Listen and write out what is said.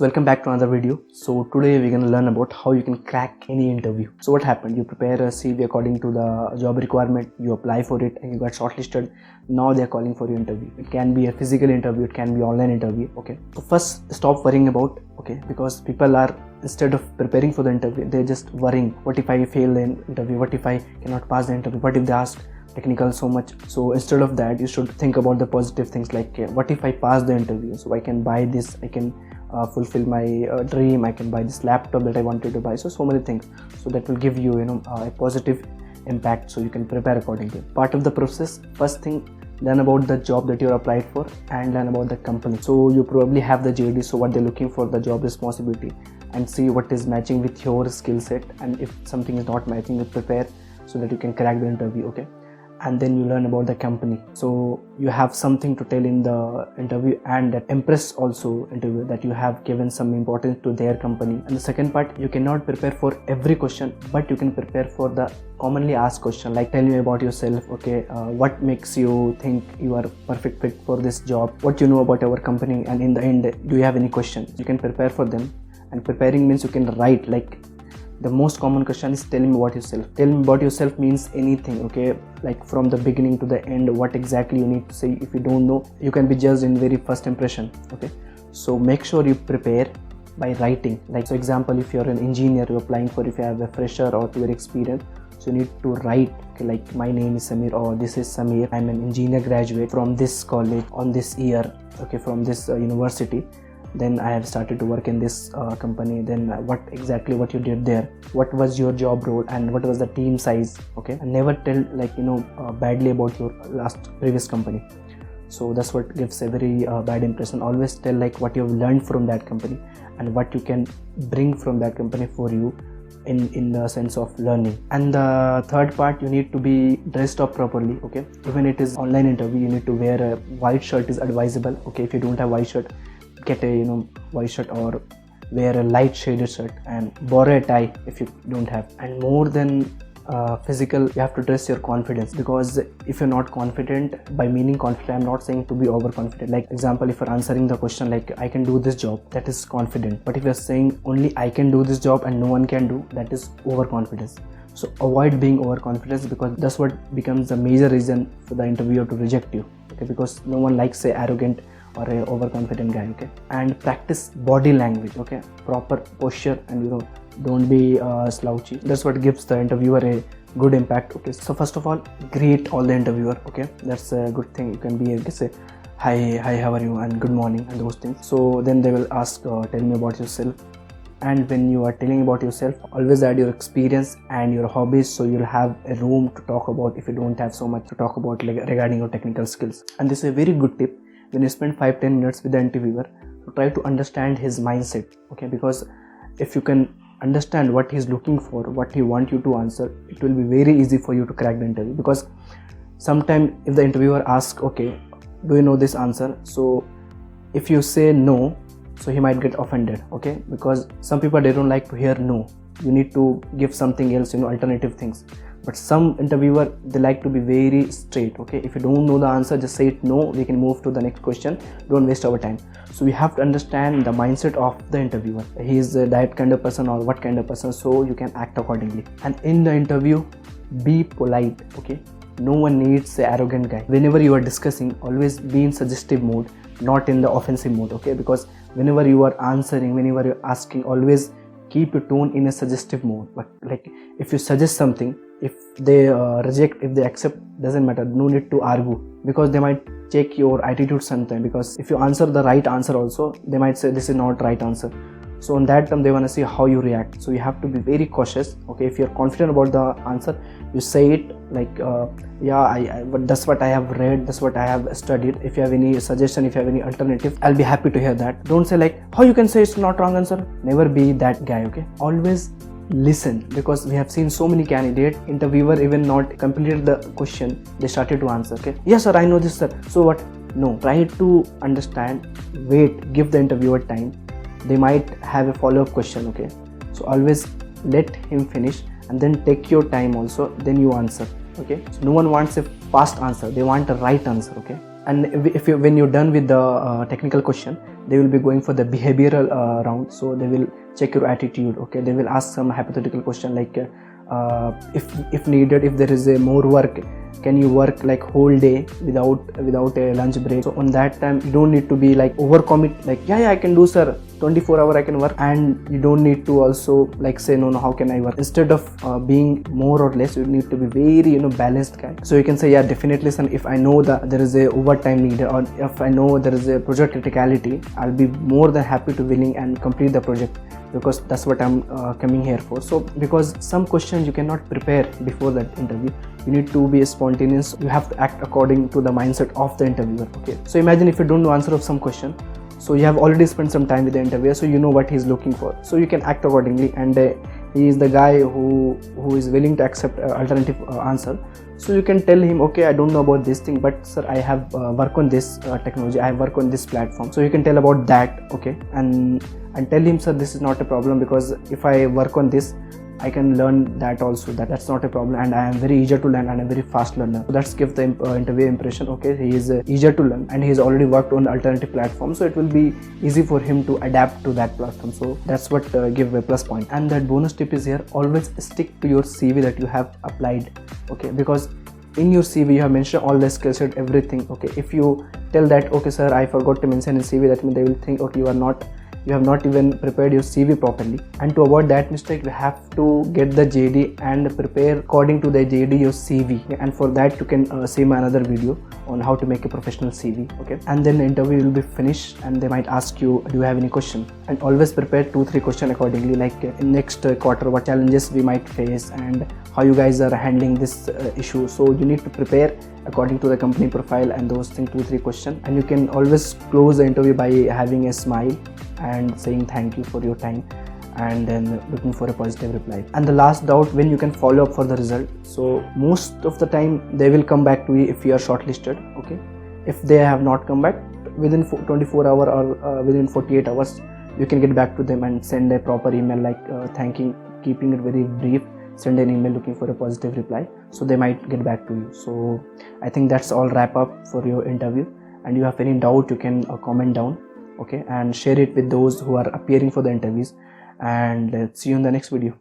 Welcome back to another video. So today we're going to learn about how you can crack any interview. So what happened? You prepare a CV according to the job requirement, you apply for it and you got shortlisted. Now they're calling for your interview. It can be a physical interview, it can be online interview. Okay. So first stop worrying about, because people are, instead of preparing for the interview, they're just worrying. What if I fail the interview? What if I cannot pass the interview? What if they ask technical so much? So instead of that, you should think about the positive things like what if I pass the interview? So I can buy this, I can fulfill my dream, I can buy this laptop that I wanted to buy. So many things. So that will give you a positive impact, so you can prepare accordingly. Part of the process, first thing, learn about the job that you're applied for and learn about the company. So you probably have the JD, so what they're looking for, the job responsibility, and see what is matching with your skill set, and if something is not matching, you prepare so that you can crack the interview. Okay. And then you learn about the company, so you have something to tell in the interview, and that impress also interview, that you have given some importance to their company. And the second part, you cannot prepare for every question, but you can prepare for the commonly asked question, like tell me about yourself. What makes you think you are perfect fit for this job, what you know about our company, and in the end, do you have any questions? You can prepare for them. And preparing means you can write, like the most common question is tell me about yourself. Tell me about yourself means anything, like from the beginning to the end, what exactly you need to say. If you don't know, you can be judged in very first impression. So make sure you prepare by writing. Like, so example, if you're an engineer, you're applying for, if you have a fresher or your experience, so you need to write, like my name is Samir, or this is Samir, I'm an engineer graduate from this college on this year, from this university. Then I have started to work in this company. Then what you did there, what was your job role, and what was the team size. And never tell badly about your previous company. So that's what gives a very bad impression. Always tell like what you have learned from that company and what you can bring from that company for you in the sense of learning. And the third part, you need to be dressed up properly. Even it is online interview, you need to wear a white shirt is advisable. If you don't have white shirt, get a white shirt, or wear a light shaded shirt, and borrow a tie if you don't have. And more than physical, you have to dress your confidence, because if you're not confident, by meaning confident, I'm not saying to be overconfident. Like example, if you're answering the question like I can do this job, that is confident. But if you're saying only I can do this job and no one can do, that is overconfidence. So avoid being overconfident, because that's what becomes the major reason for the interviewer to reject you. Because no one likes a arrogant or a overconfident guy. And practice body language, proper posture, and don't be slouchy. That's what gives the interviewer a good impact. So first of all, greet all the interviewer. That's a good thing. You can be say hi, how are you, and good morning, and those things. So then they will ask, tell me about yourself. And when you are telling about yourself, always add your experience and your hobbies, so you'll have a room to talk about if you don't have so much to talk about regarding your technical skills. And this is a very good tip. When you spend 5-10 minutes with the interviewer, to try to understand his mindset, because if you can understand what he's looking for, what he wants you to answer, it will be very easy for you to crack the interview. Because sometimes if the interviewer asks, do you know this answer? So if you say no, so he might get offended, because some people, they don't like to hear no. You need to give something else, alternative things. But some interviewer, they like to be very straight. If you don't know the answer, just say it no, we can move to the next question, don't waste our time. So we have to understand the mindset of the interviewer. He is that kind of person or what kind of person, so you can act accordingly. And in the interview, be polite. No one needs an arrogant guy. Whenever you are discussing, always be in suggestive mode, not in the offensive mode. Because whenever you are answering, whenever you're asking, always keep your tone in a suggestive mode. But like if you suggest something, if they reject, if they accept, doesn't matter, no need to argue, because they might check your attitude sometime. Because if you answer the right answer also, they might say this is not right answer. So on that term, they want to see how you react. So you have to be very cautious. If you're confident about the answer, you say it like but that's what I have read, that's what I have studied. If you have any suggestion, if you have any alternative, I'll be happy to hear that. Don't say like how you can say it's not wrong answer. Never be that guy. Always listen, because we have seen so many candidates, interviewer even not completed the question, they started to answer. Yes sir, I know this sir. So what? No, try to understand, wait, give the interviewer time. They might have a follow-up question. So always let him finish, and then take your time also, then you answer. So no one wants a fast answer, they want a right answer. And when you're done with the technical question, they will be going for the behavioral round. So they will check your attitude. Okay, they will ask some hypothetical question like if needed, if there is a more work, can you work like whole day without a lunch break? So on that time you don't need to be like overcommit, like yeah I can do sir, 24-hour I can work, and you don't need to also like say no how can I work. Instead of being more or less, you need to be very balanced guy. So you can say yeah definitely son, if I know that there is a overtime needed, or if I know there is a project criticality, I'll be more than happy to willing and complete the project, because that's what I'm coming here for. So because some questions you cannot prepare before that interview, you need to be spontaneous. You have to act according to the mindset of the interviewer. Okay, so imagine if you don't know answer of some question, so you have already spent some time with the interviewer, so you know what he's looking for, so you can act accordingly, and he is the guy who is willing to accept alternative answer. So you can tell him, okay I don't know about this thing, but sir I have work on this technology, I have work on this platform, so you can tell about that. Okay, and tell him sir this is not a problem, because if I work on this I can learn that also, that's not a problem, and I am very eager to learn and I'm very fast learner. So that's give the interview impression, okay he is eager to learn and he's already worked on alternative platform, so it will be easy for him to adapt to that platform. So that's what give a plus point. And that bonus tip is here, always stick to your CV that you have applied. Okay, because in your CV you have mentioned all the skill set, everything. Okay, if you tell that okay sir I forgot to mention in CV, that means they will think okay you have not even prepared your CV properly. And to avoid that mistake, you have to get the JD and prepare according to the JD your CV. And for that you can see my another video on how to make a professional CV. Okay, and then the interview will be finished and they might ask you, do you have any question? And always prepare 2-3 questions accordingly, like in next quarter what challenges we might face and how you guys are handling this issue. So you need to prepare according to the company profile and those things, 2-3 questions. And you can always close the interview by having a smile and saying thank you for your time, and then looking for a positive reply. And the last doubt, when you can follow up for the result. So most of the time they will come back to you if you are shortlisted. Okay, if they have not come back within 24 hours or within 48 hours, you can get back to them and send a proper email like thanking, keeping it very brief. Send an email looking for a positive reply, so they might get back to you. So I think that's all wrap up for your interview. And you have any doubt, you can comment down. Okay, and share it with those who are appearing for the interviews, and let's see you in the next video.